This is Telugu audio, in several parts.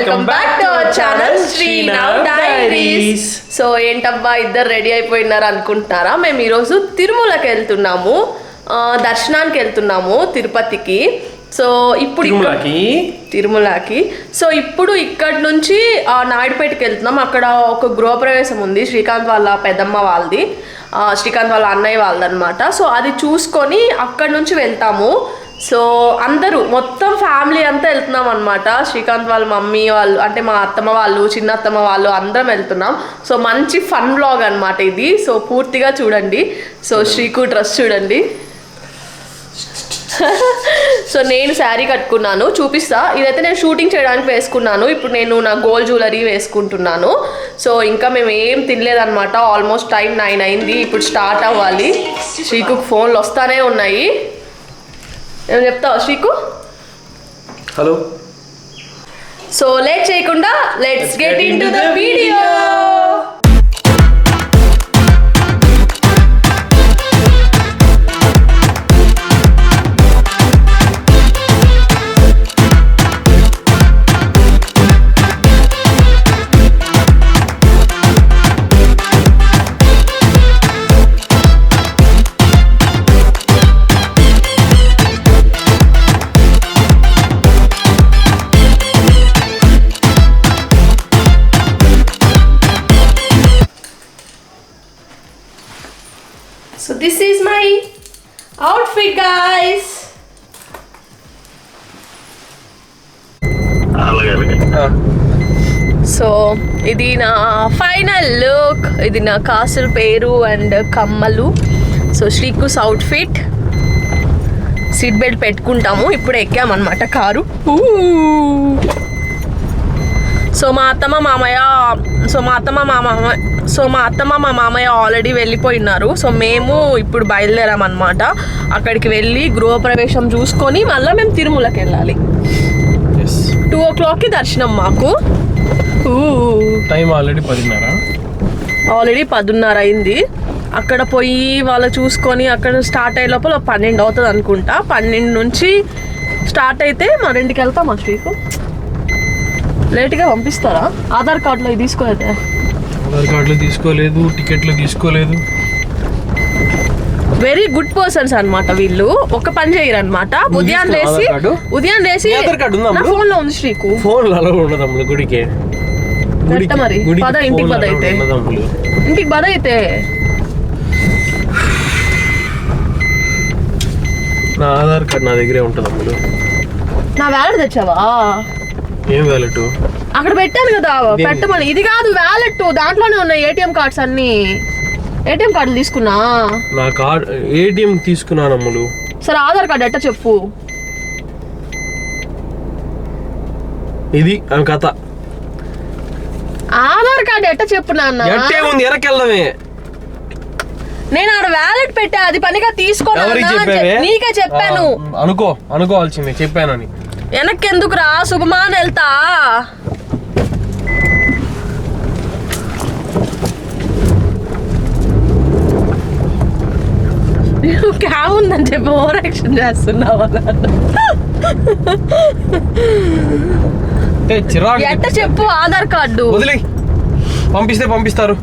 Welcome back to our channel Srinav diaries. So ఏంటబ్బా ఇద్దరు రెడీ అయిపోయినారు అనుకుంటున్నారా? మేము ఈరోజు తిరుమలకి వెళ్తున్నాము, దర్శనానికి వెళ్తున్నాము తిరుపతికి. సో ఇప్పుడు తిరుమలకి సో ఇప్పుడు ఇక్కడి నుంచి నాయుడుపేటకి వెళ్తున్నాం. అక్కడ ఒక గృహప్రవేశం ఉంది, శ్రీకాంత్ వాళ్ళ పెద్దమ్మ వాళ్ళది, శ్రీకాంత్ వాళ్ళ అన్నయ్య వాళ్ళదనమాట. సో అది చూసుకొని అక్కడి నుంచి వెళ్తాము. సో అందరూ మొత్తం ఫ్యామిలీ అంతా వెళ్తున్నాం అనమాట. శ్రీకాంత్ వాళ్ళ మమ్మీ వాళ్ళు, అంటే మా అత్తమ్మ వాళ్ళు, చిన్న అత్తమ్మ వాళ్ళు అందరం వెళ్తున్నాం. సో మంచి ఫన్ వ్లాగ్ అనమాట ఇది. సో పూర్తిగా చూడండి. సో శ్రీకు డ్రెస్ చూడండి. సో నేను శారీ కట్టుకున్నాను, చూపిస్తా. ఇదైతే నేను షూటింగ్ చేయడానికి వేసుకున్నాను. ఇప్పుడు నేను నా గోల్డ్ జ్యువెలరీ వేసుకుంటున్నాను. సో ఇంకా మేము ఏం తినలేదన్నమాట. ఆల్మోస్ట్ టైం 9 అయింది. ఇప్పుడు స్టార్ట్ అవ్వాలి. శ్రీకు ఫోన్లు వస్తానే ఉన్నాయి. ఏం చెప్తావా శ్రీకు? హలో. సో లేట్ చేయకుండా let's get into the video. So this is my outfit, guys. So ఇది నా ఫైనల్ లుక్. ఇది నా కాసుల పేరు అండ్ కమ్మలు. సో శ్రీకుస్ అవుట్ఫిట్. సీట్ బెల్ట్ పెట్టుకుంటాము. ఇప్పుడు ఎక్కామన్నమాట కారు. సో మా అత్తమ్మ మా మామయ్య ఆల్రెడీ వెళ్ళిపోయినారు. సో మేము ఇప్పుడు బయలుదేరామన్నమాట. అక్కడికి వెళ్ళి గృహప్రవేశం చూసుకొని మళ్ళీ మేము తిరుమలకి వెళ్ళాలి. 2 o'clockకి దర్శనం మాకు. టైం ఆల్రెడీ 10:30 అయింది. అక్కడ పోయి వాళ్ళు చూసుకొని అక్కడ స్టార్ట్ అయ్యే లోపల 12 అవుతుంది అనుకుంటా. 12 నుంచి స్టార్ట్ అయితే మా 2కి వెళ్తాం. ఆ శ్రీకు లేట్గా పంపిస్తారా? ఆధార్ కార్డులో తీసుకోలేదు. ఆధార్ కార్డులో తీసుకోలేదు, టికెట్లు తీసుకోలేదు. వెరీ గుడ్ పర్సన్స్ అన్నమాట వీళ్ళు. ఒక పని చేయరు అనమాట. ఉదయం లేసి నా ఫోన్ లో ఉంది శ్రీకు. ఫోన్ అలా ఉండదు గుడికి. మరి పద ఇంటికి పద అయితే నా ఆధార్ కార్డు నా దగ్గరే ఉంటుంది అమ్ములు. నా వ్యాలెట్ తెచ్చావా? ఏం వ్యాలెట్? అక్కడ పెట్టాను కదా పెట్టమని. ఇది కాదు వ్యాలెట్, దాంట్లోనే ఉన్నాయి ఏటీఎం కార్డ్స్ అన్ని. ఏటీఎం కార్డులు తీసుకున్నా. నా కార్డ్ ఏటీఎం తీసుకున్నాను అమ్ములు. సరే ఆధార్ కార్డు ఎట్ట చెప్పు. ఇది కథ. ఆధార్ కార్డు ఎట్ట చెప్పు నాన్న. ఎట్టే ఉంది ఎరకెళ్ళమే. నేను ఆడ వ్యాలెట్ పెట్టా, అది పనిగా తీసుకోవాలి. నీకే చెప్పాను. అనుకోవాల్సిందే చెప్పానని. వెనక్కి ఎందుకురా, శుభమాన్ వెళ్తా. క్యాబ్ ఉందని చెప్పి ఓవర్ యాక్షన్ చేస్తున్నావా? ఎట్ట చెప్పు ఆధార్ కార్డు. వదిలే, పంపిస్తారు.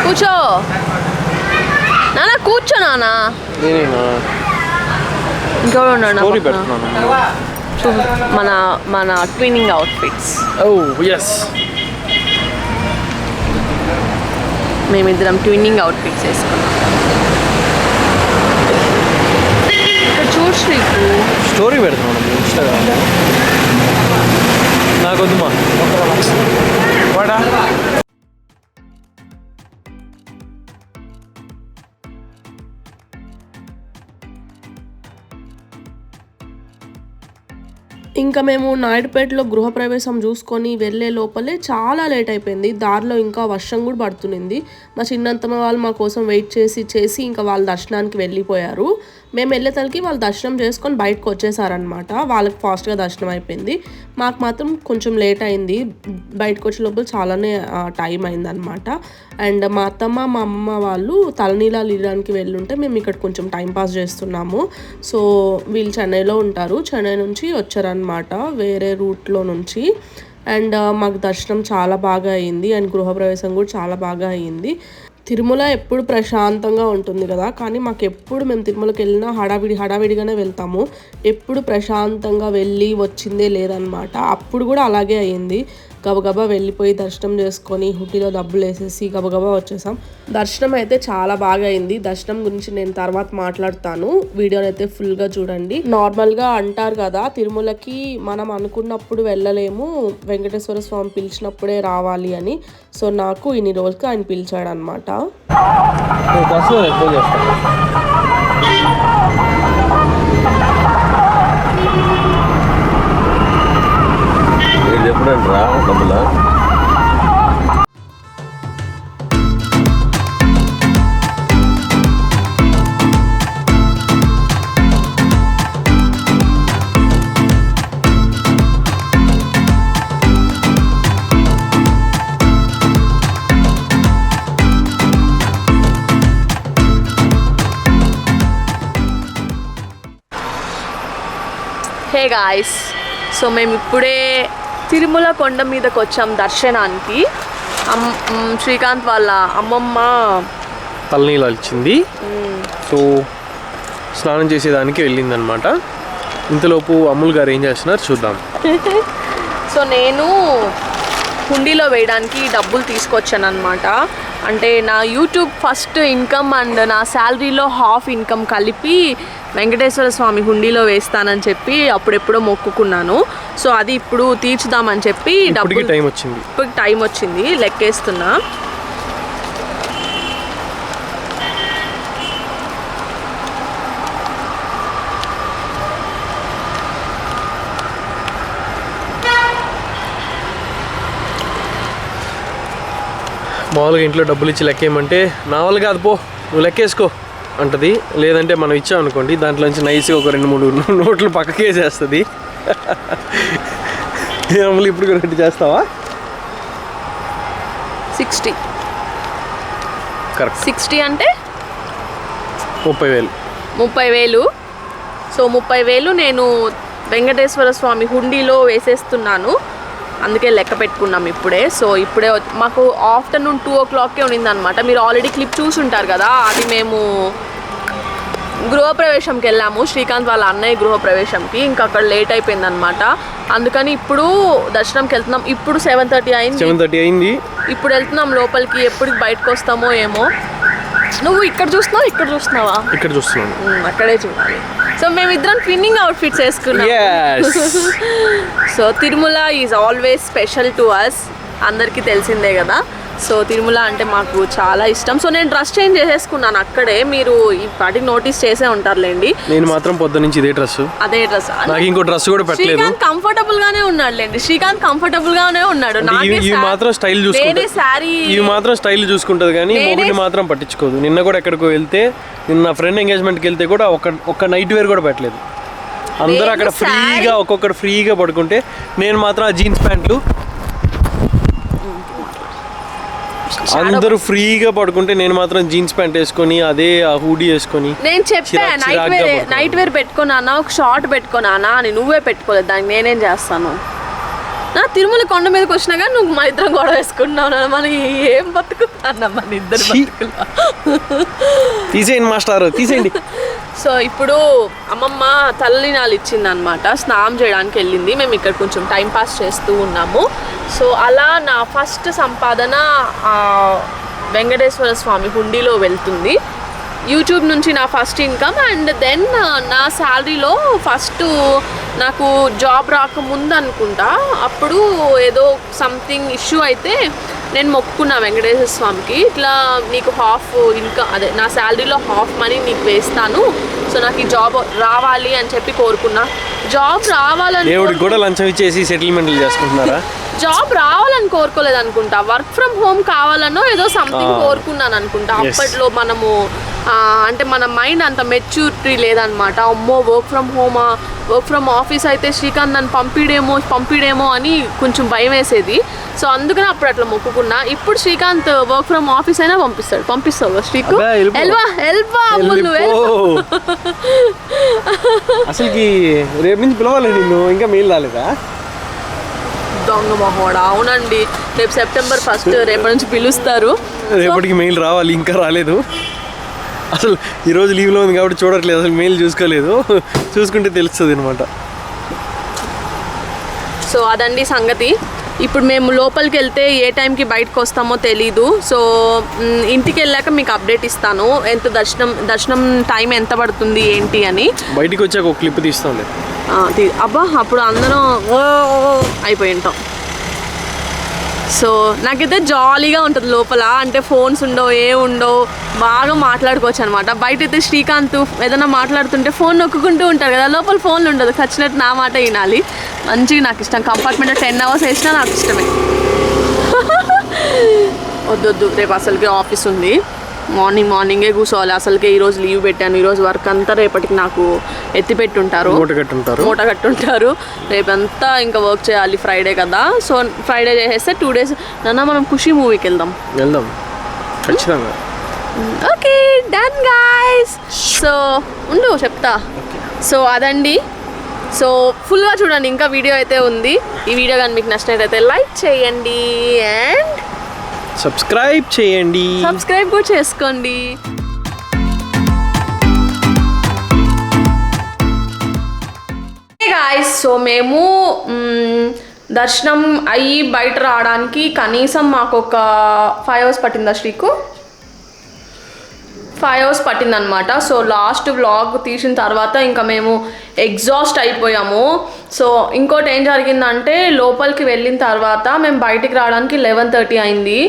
కూర్చో నాన్న, కూర్చో నాన్న. నేనేనా? ఇంకెవరు ఉన్నాడు? మన మన ట్విన్నింగ్ అవుట్ఫిట్స్. ఎస్, మేమిద్దరం ట్విన్నింగ్ అవుట్ఫిట్స్ వేసుకున్నాం. ఇక్కడ చూడు శ్రీకు, స్టోరీ పెడుతున్నాను ఇన్స్టాగ్రామ్లో. నాకొద్దుమా వాడా. ఇంకా మేము నాయుడుపేటలో గృహప్రవేశం చూసుకొని వెళ్ళే లోపలే చాలా లేట్ అయిపోయింది. దారిలో ఇంకా వర్షం కూడా పడుతుంది. మా చిన్నత్తమ్మ వాళ్ళు మా కోసం వెయిట్ చేసి ఇంకా వాళ్ళ దర్శనానికి వెళ్ళిపోయారు. మేము వెళ్ళేసరికి వాళ్ళు దర్శనం చేసుకొని బయటకు వచ్చేసారనమాట. వాళ్ళకి ఫాస్ట్గా దర్శనం అయిపోయింది. మాకు మాత్రం కొంచెం లేట్ అయింది. బయటకు వచ్చే లోపల చాలానే టైం అయిందనమాట. అండ్ మా అత్తమ్మ మా అమ్మ వాళ్ళు తలనీలాలు ఇవ్వడానికి వెళ్ళుంటే మేము ఇక్కడ కొంచెం టైం పాస్ చేస్తున్నాము. సో వీళ్ళు చెన్నైలో ఉంటారు. చెన్నై నుంచి వచ్చారనమాట, వేరే రూట్లో నుంచి. అండ్ మాకు దర్శనం చాలా బాగా అయింది. అండ్ గృహప్రవేశం కూడా చాలా బాగా అయ్యింది. తిరుమల ఎప్పుడు ప్రశాంతంగా ఉంటుంది కదా, కానీ మాకు ఎప్పుడు మేము తిరుమలకి వెళ్ళినా హడావిడిగానే వెళ్తాము. ఎప్పుడు ప్రశాంతంగా వెళ్ళి వచ్చిందే లేదనమాట. అప్పుడు కూడా అలాగే అయ్యింది. గబగబా వెళ్ళిపోయి దర్శనం చేసుకొని హుడ్డీలో డబ్బులు వేసేసి గబగబా వచ్చేసాం. దర్శనం అయితే చాలా బాగా అయింది. దర్శనం గురించి నేను తర్వాత మాట్లాడతాను. వీడియోని అయితే ఫుల్గా చూడండి. నార్మల్గా అంటారు కదా, తిరుమలకి మనం అనుకున్నప్పుడు వెళ్ళలేము, వెంకటేశ్వర స్వామి పిలిచినప్పుడే రావాలి అని. సో నాకు ఇన్ని రోజులకి ఆయన పిలిచాడు అనమాట. ఎప్పుడంటరా డబ్బులా? హే గాయ్స్, సో మేము ఇప్పుడే తిరుమల కొండ మీదకి వచ్చాం దర్శనానికి. శ్రీకాంత్ వాళ్ళ అమ్మమ్మ తలనీలాలు ఇచ్చింది. సో స్నానం చేసేదానికి వెళ్ళిందనమాట. ఇంతలోపు అమ్ముల్ గారు ఏం చేస్తున్నారు చూద్దాం. సో నేను హుండీలో వేయడానికి డబ్బులు తీసుకొచ్చాను అనమాట. అంటే నా యూట్యూబ్ ఫస్ట్ ఇన్కమ్ అండ్ నా శాలరీలో హాఫ్ ఇన్కమ్ కలిపి వెంకటేశ్వర స్వామి హుండీలో వేస్తానని చెప్పి అప్పుడెప్పుడో మొక్కుకున్నాను. సో అది ఇప్పుడు తీర్చుదామని చెప్పి డబ్బులు ఇప్పుడు టైం వచ్చింది, లెక్కేస్తున్నా. మామూలుగా ఇంట్లో డబ్బులు ఇచ్చి లెక్కేయమంటే నా వాళ్ళు కాదు పో నువ్వు లెక్కేసుకో అంటది. లేదంటే మనం ఇచ్చామనుకోండి దాంట్లోంచి నైస్గా ఒక 2-3 నోట్లు పక్కకేసేస్తుంది. అమలు ఇప్పుడు కూడా చేస్తావా? 60 కరెక్ట్. 60 అంటే 30,000. సో 30,000 నేను వెంకటేశ్వర స్వామి హుండీలో వేసేస్తున్నాను. అందుకే లెక్క పెట్టుకున్నాం ఇప్పుడే. సో ఇప్పుడే మాకు ఆఫ్టర్నూన్ 2 o'clockకే ఉన్నిందనమాట. మీరు ఆల్రెడీ క్లిప్ చూసుంటారు కదా, అది మేము గృహప్రవేశంకి వెళ్ళాము, శ్రీకాంత్ వాళ్ళ అన్నయ్య గృహప్రవేశంకి. ఇంకా అక్కడ లేట్ అయిపోయిందనమాట. అందుకని ఇప్పుడు దర్శనంకి వెళ్తున్నాం. ఇప్పుడు 7:30 అయింది. ఇప్పుడు వెళ్తున్నాం లోపలికి. ఎప్పుడు బయటకు వస్తామో ఏమో. నువ్వు ఇక్కడ చూస్తున్నావా? ఇక్కడ చూస్తున్నాను. అక్కడే చూడాలి. సో మేమిద్దరం ట్విన్నింగ్ అవుట్ఫిట్స్ వేసుకున్నాం. So Tirumala is always special to us, అందరికీ తెలిసిందే కదా. సో తిరుమల అంటే మాకు చాలా ఇష్టం. సో నేను డ్రెస్ చేంజ్ చేసేసుకున్నాను అక్కడే. మీరు ఈ పాటికి నోటీస్ చేసే ఉంటారులేండి. నేను మాత్రం పొద్దు నుంచి అదే డ్రెస్. నాకు ఇంకో డ్రెస్ కూడా పెట్టలేదు. శ్రీకాంత్ కంఫర్టబుల్ గానే ఉన్నాడులేండి. ఇవి మాత్రం స్టైల్ చూసుకుంటది. ఇవి మాత్రం స్టైల్ చూసుకుంటది కానీ మొగుడిని మాత్రం పట్టించుకోదు. నిన్న కూడా ఎక్కడికో వెళ్తే, నిన్న ఫ్రెండ్ ఎంగేజ్మెంట్కి వెళ్తే కూడా ఒక నైట్ వేర్ కూడా పెట్టలేదు. అందరూ అక్కడ ఫ్రీగా ఒక్కొక్కరు ఫ్రీగా పడుకుంటే నేను మాత్రం ఆ జీన్స్ ప్యాంట్లు అందరూ ఫ్రీగా పడుకుంటే నేను మాత్రం జీన్స్ ప్యాంట్ వేసుకొని అదే ఆ హూడీ వేసుకొని. నేను చెప్పా నైట్ వేర్ పెట్టుకున్నానా, ఒక షార్ట్ పెట్టుకున్నానా అని. నువ్వే పెట్టుకోలేదు, దానికి నేనేం చేస్తాను? నా తిరుమల కొండ మీదకి వచ్చినా కానీ నువ్వు మా ఇద్దరం గొడవ వేసుకుంటున్నావు. మనకి ఏం బతుకుతున్నా మన ఇద్దరు తీసేయండి మాస్టర్, తీసేయండి. సో ఇప్పుడు అమ్మమ్మ తల్లినాలు ఇచ్చిందనమాట, స్నానం చేయడానికి వెళ్ళింది. మేము ఇక్కడ కొంచెం టైం పాస్ చేస్తూ ఉన్నాము. సో అలా నా ఫస్ట్ సంపాదన వెంకటేశ్వర స్వామి హుండీలో వెళ్తుంది. యూట్యూబ్ నుంచి నా ఫస్ట్ ఇన్కమ్. అండ్ దెన్ నా శాలరీలో ఫస్ట్ నాకు జాబ్ రాకముందు అనుకుంటా, అప్పుడు ఏదో సంథింగ్ ఇష్యూ అయితే నేను మొక్కుకున్నా వెంకటేశ్వర స్వామికి, ఇట్లా నీకు హాఫ్ ఇన్కమ్, అదే నా శాలరీలో హాఫ్ మనీ నీకు వేస్తాను, సో నాకు ఈ జాబ్ రావాలి అని చెప్పి కోరుకున్నా. జాబ్ రావాలని దేవుడికి కూడా లంచం ఇచ్చేసి సెటిల్మెంట్లు చేసుకుంటున్నారా? జాబ్ రావాలని కోరుకోలేదు అనుకుంటా, వర్క్ ఫ్రమ్ హోమ్ కావాలనో ఏదో సంథింగ్ కోరుకున్నాను అనుకుంటా. అప్పట్లో మనము అంటే మన మైండ్ అంత మెచ్యూరిటీ లేదనమాట. అమ్మో వర్క్ ఫ్రమ్ హోమా, వర్క్ ఫ్రమ్ ఆఫీస్ అయితే శ్రీకాంత్ నన్ను పంపిడేమో అని కొంచెం భయం వేసేది. సో అందుకని అప్పుడు అట్లా మొక్కుకున్నా. ఇప్పుడు శ్రీకాంత్ వర్క్ ఫ్రమ్ ఆఫీస్ అయినా పంపిస్తావు శ్రీకు? ఎల్వా అసలుకి రేపు నుంచి పిలవాలి నిన్ను, ఇంకా మెయిల్ రాలేదా? దొంగ మహోడా. అవునండి, రేపు సెప్టెంబర్ 1 రేపటి నుంచి పిలుస్తారు. రేపటికి మెయిల్ రావాలి, ఇంకా రాలేదు. అసలు ఈరోజు లీవ్లో ఉంది కాబట్టి చూడట్లేదు, అసలు మెయిల్ చూసుకోలేదు, చూసుకుంటే తెలుస్తుంది అనమాట. సో అదండి సంగతి. ఇప్పుడు మేము లోపలికి వెళ్తే ఏ టైంకి బయటకు వస్తామో తెలీదు. సో ఇంటికి వెళ్ళాక మీకు అప్డేట్ ఇస్తాను, ఎంత దర్శనం టైం ఎంత పడుతుంది ఏంటి అని. బయటికి వచ్చాక ఒక క్లిప్ తీస్తాంలే. అబ్బా అప్పుడు అందరం అయిపోయి ఉంటాం. సో నాకైతే జాలీగా ఉంటుంది లోపల, అంటే ఫోన్స్ ఉండవు, బాగా మాట్లాడుకోవచ్చు అనమాట. బయట అయితే శ్రీకాంత్ ఏదైనా మాట్లాడుతుంటే ఫోన్ నొక్కుంటూ ఉంటారు కదా, లోపల ఫోన్లు ఉండదు, ఖచ్చితంగా నా మాట వినాలి. మంచిగా నాకు ఇష్టం. కంపార్ట్మెంట్లో 10 hours వేసినా నాకు ఇష్టమే. వద్దు రేపు అసలుకి ఆఫీస్ ఉంది, మార్నింగే కూర్చోవాలి. అసలుకే ఈరోజు లీవ్ పెట్టాను, ఈరోజు వర్క్ అంతా రేపటికి నాకు ఎత్తిపెట్టుంటారు, మూట కట్టుంటారు. రేపంతా ఇంకా వర్క్ చేయాలి, ఫ్రైడే కదా. సో ఫ్రైడే చేసేస్తే 2 days నాన్న మనం ఖుషి మూవీకి వెళ్దాం ఖచ్చితంగా. Okay done guys. సో ఉండు చెప్తా. సో అదండి, సో ఫుల్గా చూడండి, ఇంకా వీడియో అయితే ఉంది. ఈ వీడియో కానీ మీకు నచ్చినట్టయితే లైక్ చేయండి అండ్ సబ్స్క్రైబ్ కూడా చేసుకోండి. గాయ్స్, సో మేము దర్శనం అయ్యి బయట రావడానికి కనీసం మాకు ఒక 5 hours పట్టిందా శ్రీకు? 5 hours పట్టిందనమాట. సో లాస్ట్ వ్లాగ్ తీసిన తర్వాత ఇంకా మేము ఎగ్జాస్ట్ అయిపోయాము. సో ఇంకోటి ఏం జరిగిందంటే, లోపలికి వెళ్ళిన తర్వాత మేము బయటికి రావడానికి 11:30 అయింది.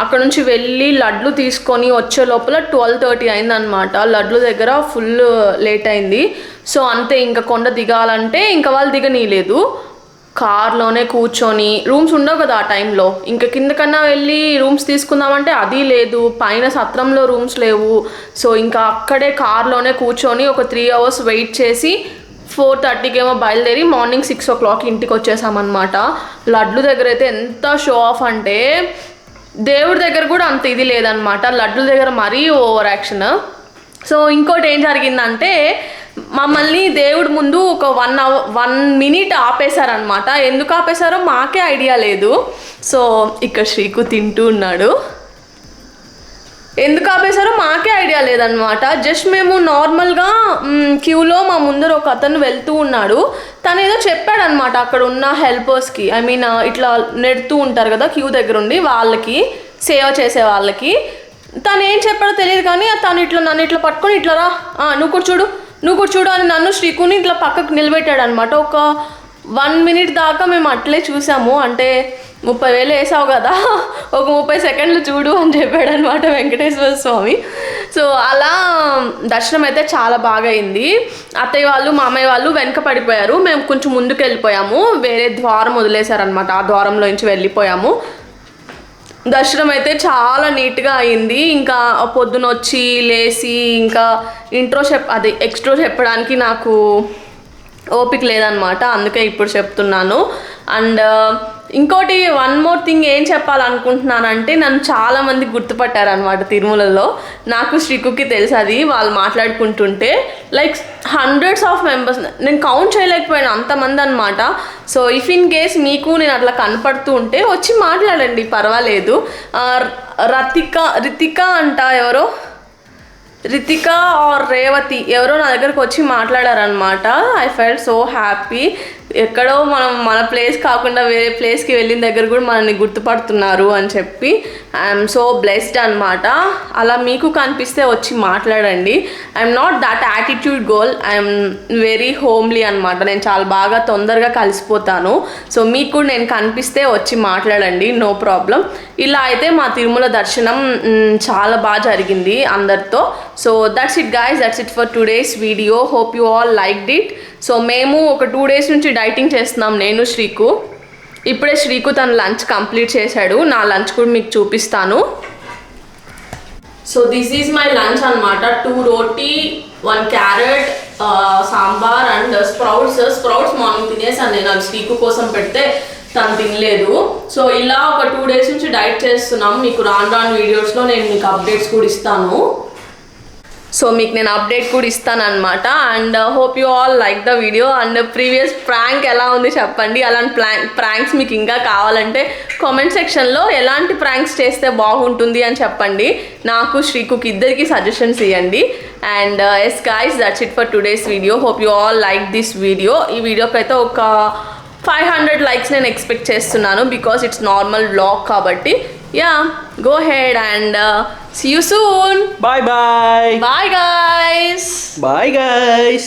అక్కడ నుంచి వెళ్ళి లడ్లు తీసుకొని వచ్చే లోపల 12:30 అయిందనమాట. లడ్లు దగ్గర ఫుల్ లేట్ అయింది. సో అంతే, ఇంకా కొండ దిగాలంటే ఇంకా వాళ్ళు దిగనీయలేదు. కార్లోనే కూర్చొని, రూమ్స్ ఉండవు కదా ఆ టైంలో, ఇంకా కిందకన్నా వెళ్ళి రూమ్స్ తీసుకుందామంటే అది లేదు, పైన సత్రంలో రూమ్స్ లేవు. సో ఇంకా అక్కడే కార్లోనే కూర్చొని ఒక 3 hours వెయిట్ చేసి 4:30కి ఏమో బయలుదేరి మార్నింగ్ 6 o'clock ఇంటికి వచ్చేసామన్నమాట. లడ్లు దగ్గర అయితే ఎంత షో ఆఫ్ అంటే, దేవుడి దగ్గర కూడా అంత ఇది లేదనమాట, లడ్ల దగ్గర మరీ ఓవర్ యాక్షన్. సో ఇంకోటి ఏం జరిగిందంటే, మమ్మల్ని దేవుడి ముందు ఒక 1 minute ఆపేశారనమాట. ఎందుకు ఆపేశారో మాకే ఐడియా లేదు. సో ఇక్కడ శ్రీకు తింటూ ఉన్నాడు. ఎందుకు ఆపేశారో మాకే ఐడియా లేదనమాట. జస్ట్ మేము నార్మల్గా క్యూలో మా ముందర ఒక అతను వెళ్తూ ఉన్నాడు. తను ఏదో చెప్పాడనమాట అక్కడ ఉన్న హెల్పర్స్కి, ఐ మీన్ ఇట్లా నెడుతూ ఉంటారు కదా క్యూ దగ్గర ఉండి, వాళ్ళకి సేవ చేసే వాళ్ళకి. తను ఏం చెప్పాడో తెలియదు కానీ తను నన్ను ఇట్లా పట్టుకొని ఇట్లా రా, నువ్వు కూడా చూడు అని నన్ను శ్రీకుని ఇట్లా పక్కకు నిలబెట్టాడు అనమాట. ఒక 1 minute దాకా మేము అట్లే చూసాము. అంటే 30,000 వేసావు కదా, ఒక 30 seconds చూడు అని చెప్పాడు అనమాట వెంకటేశ్వర స్వామి. సో అలా దర్శనం అయితే చాలా బాగా అయింది. అత్తయ్య వాళ్ళు మామయ్య వాళ్ళు వెనక పడిపోయారు, మేము కొంచెం ముందుకు వెళ్ళిపోయాము. వేరే ద్వారం వదిలేశారనమాట, ఆ ద్వారంలో నుంచి వెళ్ళిపోయాము. దర్శనం అయితే చాలా నీట్గా అయింది. ఇంకా పొద్దున వచ్చి లేచి ఇంకా ఎక్స్ట్రో చెప్పడానికి నాకు ఓపిక లేదనమాట, అందుకే ఇప్పుడు చెప్తున్నాను. అండ్ ఇంకోటి 1 more thing ఏం చెప్పాలనుకుంటున్నానంటే, నన్ను చాలామంది గుర్తుపట్టారనమాట తిరుమలలో. నాకు శ్రీకుకి తెలుసు, అది వాళ్ళు మాట్లాడుకుంటుంటే లైక్ hundreds of members, నేను కౌంట్ చేయలేకపోయాను అంతమంది అనమాట. సో ఇఫ్ ఇన్ కేస్ మీకు నేను అట్లా కనపడుతూ ఉంటే వచ్చి మాట్లాడండి, పర్వాలేదు. రితిక అంట ఎవరో రితిక ఆర్ రేవతి ఎవరో నా దగ్గరకు వచ్చి మాట్లాడారనమాట. I felt so happy. ఎక్కడో మనం మన ప్లేస్ కాకుండా వేరే ప్లేస్కి వెళ్ళిన దగ్గర కూడా మనల్ని గుర్తుపడుతున్నారు అని చెప్పి ఐఎమ్ సో బ్లెస్డ్ అనమాట. అలా మీకు కనిపిస్తే వచ్చి మాట్లాడండి. I'm not that attitude girl, I'm very homely అనమాట. నేను చాలా బాగా తొందరగా కలిసిపోతాను. సో మీకు కూడా నేను కనిపిస్తే వచ్చి మాట్లాడండి, నో ప్రాబ్లం. ఇలా అయితే మా తిరుమల దర్శనం చాలా బాగా జరిగింది అందరితో. So that's it guys, that's it for today's video. Hope you all liked it. So మేము ఒక 2 days నుంచి డైటింగ్ చేస్తున్నాం, నేను శ్రీకు. ఇప్పుడే శ్రీకు తన లంచ్ కంప్లీట్ చేశాడు. నా లంచ్ కూడా మీకు చూపిస్తాను. So this is my lunch అనమాట. 2 roti, 1 carrot, sambar and sprouts morning తినేసాను నేను. అది శ్రీకు కోసం పెడితే తను తినలేదు. సో ఇలా ఒక 2 days నుంచి డైట్ చేస్తున్నాం. మీకు రాను వీడియోస్లో నేను మీకు అప్డేట్స్ కూడా ఇస్తాను. సో మీకు నేను అప్డేట్ కూడా ఇస్తాను అనమాట. And hope you all like the video. And previous prank ఎలా ఉంది చెప్పండి. అలాంటి ప్రాంక్స్ మీకు ఇంకా కావాలంటే కామెంట్ సెక్షన్లో ఎలాంటి ప్రాంక్స్ చేస్తే బాగుంటుంది అని చెప్పండి. నాకు శ్రీకుకి ఇద్దరికి సజెషన్స్ ఇవ్వండి. And yes guys, that's it for today's video. Hope you all like this video. ఈ వీడియోకి అయితే ఒక 500 likes నేను ఎక్స్పెక్ట్ చేస్తున్నాను, బికాస్ ఇట్స్ నార్మల్ వ్లాగ్ కాబట్టి. Yeah, go ahead and see you soon. Bye. Bye guys. Bye guys.